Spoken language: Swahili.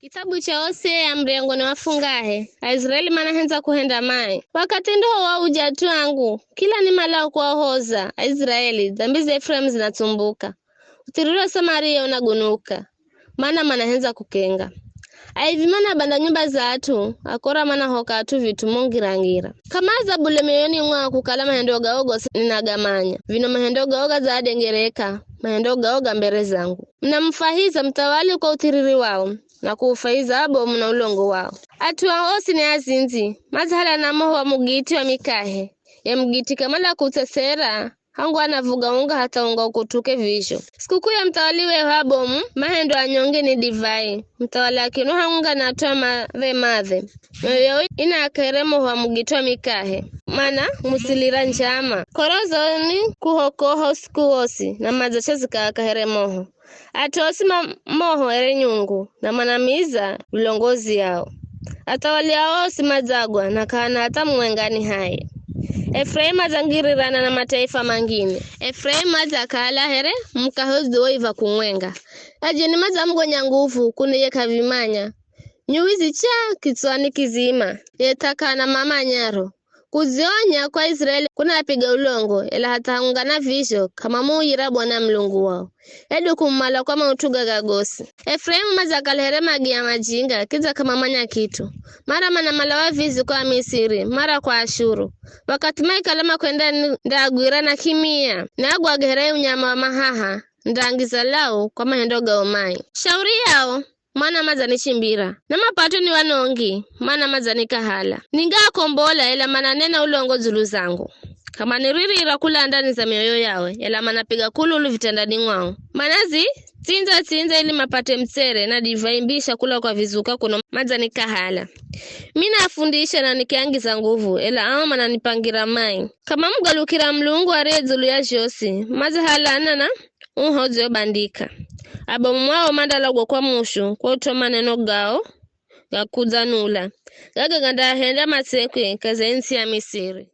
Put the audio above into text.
Kitabu cha Hosea mrengo na wafungahe Aisraeli manahenza kuhenda mai wakati ndo wa ujatu wangu kila ni malao kuwahoza Aisraeli dhambi za Efraim zinatumbuka utiriro Samaria unagunuka mana manahenza kukenga aivimana banda nyumba za atu akora mana hoka atu vitu mungirangira kama zabule meyoni mwa kukala mahendoga ogo ninagamanya vino mahendoga oga za adengereka mahendoga oga mbere zangu mnamfahiza mtawali kwa utiriri wao na kuufaiza abo mna ulongo wao atu waosi ni azinzi mazhala na moho wa mugiti wa mikahe ya mugiti kamala kutesera hangu anavuga unga hata unga ukutuke visho sikukuu ya mtawali we habomu mahendo anyonge ni divai mtawali akinu hangunga natoa madhe yoyo ina akeremo wa mugiti wa mikahe mana musilira njama korozo ni kuhokoho sikuosi na mazasha zikaakahere moho atosi moho ere nyungu na manamiza vilongozi yao atawali yao simazagwa na kana hata mwengani hai Efraim azangirirana na mataifa mangine Efraim azakala here mkahozi oiva kumwenga ajeni mazamgonya nguvu kuniyeka vimanya nyuwizi cha kitswani kizima yetaka na mama nyaro kuzionya kwa Israeli kuna piga ulongo ila hata ungana visho kama muira bwana mlungu wao edu kumala kwa mautuga gagosi Efraim mazakalhere magia majinga kiza kama manya kitu mara mana malawa vizi kwa Misiri mara kwa Ashuru wakati kalama kwenda ndagwira na kimia na agwagehere unyama wa mahaha ndangiza lao kwa mahendoga omai shauri yao mana mazani chimbira na mapato ni wanongi mana mazani kahala ninga kombola ela mana nena ulongo zulu zangu kama niririra kula ndani za mioyo yawe ela mana piga kululu vitandani mwao manazi tinza ili mapate msere na divaimbisha kula kwa vizuka kuno mazani kahala mina afundisha na nikiangiza nguvu ela ama mana nipangira mai kama mgalukira mlungu arezulu ya josi mazahala anana unhozo bandika abo mwao mandala kwa mushu kwa utoma neno gao gakuzanula gaga ganda henda masekwe kazensi ya Misiri